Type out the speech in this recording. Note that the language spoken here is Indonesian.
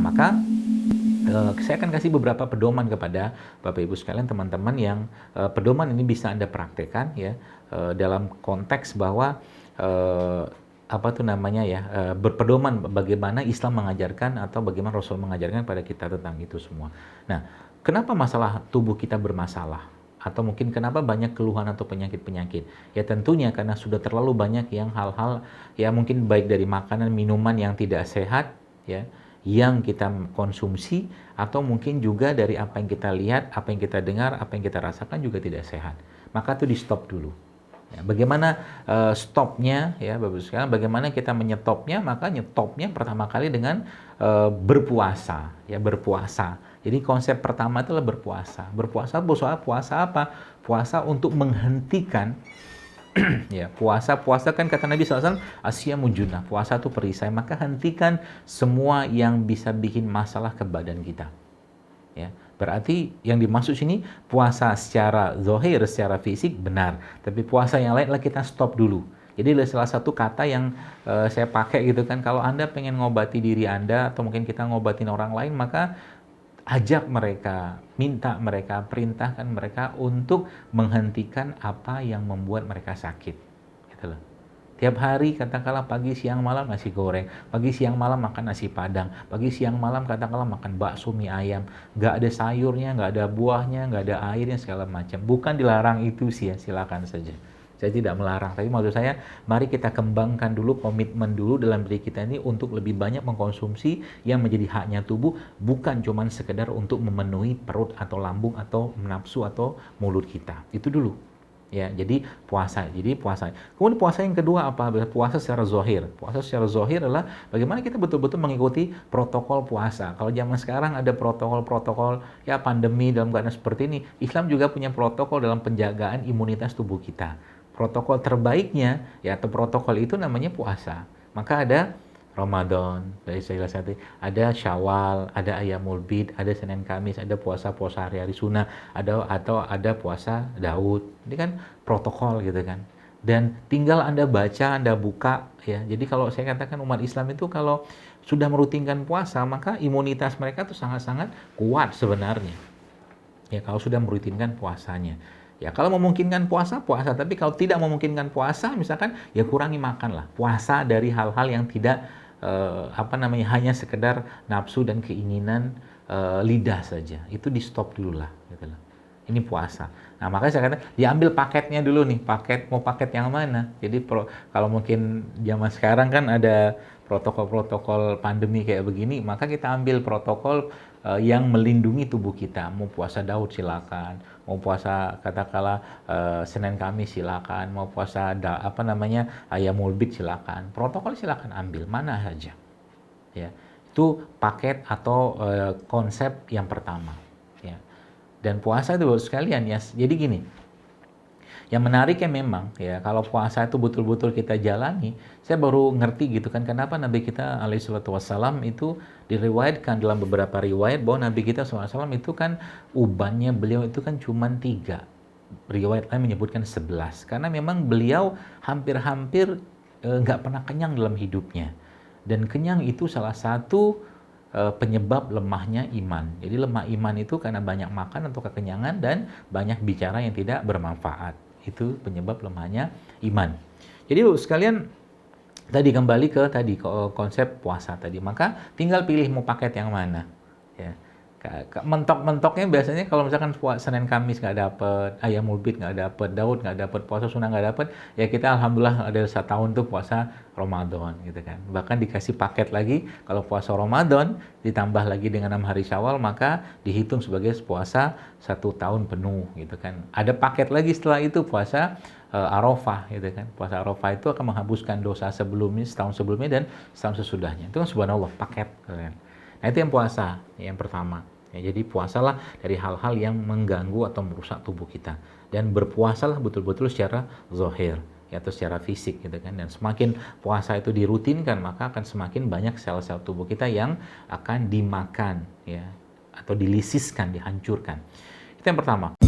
maka saya akan kasih beberapa pedoman kepada Bapak Ibu sekalian, teman-teman, yang pedoman ini bisa Anda praktekkan ya, dalam konteks bahwa berpedoman bagaimana Islam mengajarkan atau bagaimana Rasul mengajarkan pada kita tentang itu semua. Nah, kenapa masalah tubuh kita bermasalah? Atau mungkin kenapa banyak keluhan atau penyakit-penyakit? Ya tentunya karena sudah terlalu banyak yang hal-hal ya mungkin baik dari makanan, minuman yang tidak sehat ya, yang kita konsumsi, atau mungkin juga dari apa yang kita lihat, apa yang kita dengar, apa yang kita rasakan juga tidak sehat. Maka itu di stop dulu. Ya, bagaimana stopnya ya Bapak sekalian? Bagaimana kita menyetopnya? Maka nyetopnya pertama kali dengan berpuasa ya, berpuasa. Jadi konsep pertama itulah berpuasa. Berpuasa puasa apa? Puasa untuk menghentikan ya, puasa kan kata Nabi SAW, asyamu junnah, puasa itu perisai, maka hentikan semua yang bisa bikin masalah ke badan kita. Ya, berarti yang dimaksud sini puasa secara zahir, secara fisik benar, tapi puasa yang lain lah kita stop dulu. Jadi salah satu kata yang saya pakai gitu kan, kalau Anda pengen ngobati diri Anda atau mungkin kita ngobatin orang lain, maka ajak mereka, minta mereka, perintahkan mereka untuk menghentikan apa yang membuat mereka sakit. Gitu loh. Tiap hari katakanlah pagi, siang, malam nasi goreng, pagi, siang, malam makan nasi padang, pagi, siang, malam katakanlah makan bakso, mie ayam, nggak ada sayurnya, nggak ada buahnya, nggak ada airnya, segala macam. Bukan dilarang itu sih ya, silakan saja. Saya tidak melarang, tapi maksud saya mari kita kembangkan dulu, komitmen dulu dalam diri kita ini untuk lebih banyak mengkonsumsi yang menjadi haknya tubuh, bukan cuma sekedar untuk memenuhi perut atau lambung atau nafsu atau mulut kita. Itu dulu. Ya, jadi puasa. Kemudian puasa yang kedua apa? Puasa secara zahir. Puasa secara zahir adalah bagaimana kita betul-betul mengikuti protokol puasa. Kalau zaman sekarang ada protokol-protokol ya pandemi dalam keadaan seperti ini, Islam juga punya protokol dalam penjagaan imunitas tubuh kita. Protokol terbaiknya ya atau protokol itu namanya puasa. Maka ada Ramadan, dari segala satu, ada Syawal, ada Ayyamul Bid, ada Senin Kamis, ada puasa-puasa hari-hari sunnah, ada puasa Daud. Ini kan protokol gitu kan. Dan tinggal Anda baca, Anda buka ya. Jadi kalau saya katakan umat Islam itu kalau sudah merutinkan puasa, maka imunitas mereka tuh sangat-sangat kuat sebenarnya. Ya kalau sudah merutinkan puasanya. Ya kalau memungkinkan puasa, puasa. Tapi kalau tidak memungkinkan puasa, misalkan ya kurangi makan lah. Puasa dari hal-hal yang tidak hanya sekedar nafsu dan keinginan lidah saja. Itu di stop dulu lah gitu loh. Ini puasa. Nah, makanya saya katakan diambil paketnya dulu nih. Mau paket yang mana? Jadi kalau mungkin zaman sekarang kan ada protokol-protokol pandemi kayak begini, maka kita ambil protokol yang melindungi tubuh kita. Mau puasa Daud silakan, mau puasa katakanlah Senin Kamis silakan, mau puasa Ayyamul Bid silakan. Protokol silakan ambil mana saja. Ya. Itu paket atau konsep yang pertama, ya. Dan puasa itu sekalian ya. Jadi gini. Yang menariknya memang ya kalau puasa itu betul-betul kita jalani, saya baru ngerti gitu kan kenapa Nabi kita alaihissalatu wassalam itu diriwayatkan dalam beberapa riwayat bahwa Nabi kita SAW itu kan ubannya beliau itu kan cuma 3. Riwayat lain menyebutkan 11. Karena memang beliau hampir-hampir nggak pernah kenyang dalam hidupnya. Dan kenyang itu salah satu penyebab lemahnya iman. Jadi lemah iman itu karena banyak makan atau kekenyangan dan banyak bicara yang tidak bermanfaat. Itu penyebab lemahnya iman. Jadi sekalian tadi kembali ke konsep puasa tadi. Maka tinggal pilih mau paket yang mana. Ya. Mentok-mentoknya biasanya kalau misalkan Senin Kamis nggak dapet, Ayyamul Bid nggak dapet, Daud nggak dapet, puasa sunnah nggak dapet, ya kita alhamdulillah ada setahun tuh puasa Ramadan gitu kan. Bahkan dikasih paket lagi, kalau puasa Ramadan ditambah lagi dengan 6 hari Syawal maka dihitung sebagai puasa 1 tahun penuh gitu kan. Ada paket lagi setelah itu puasa Arafah gitu kan. Puasa Arafah itu akan menghapuskan dosa sebelumnya, setahun sebelumnya dan setahun sesudahnya. Itu kan subhanallah paket gitu kan. Nah itu yang puasa, yang pertama. Ya, jadi puasalah dari hal-hal yang mengganggu atau merusak tubuh kita. Dan berpuasalah betul-betul secara zahir, ya, atau secara fisik gitu kan. Dan semakin puasa itu dirutinkan, maka akan semakin banyak sel-sel tubuh kita yang akan dimakan, ya, atau dilisiskan, dihancurkan. Itu yang pertama.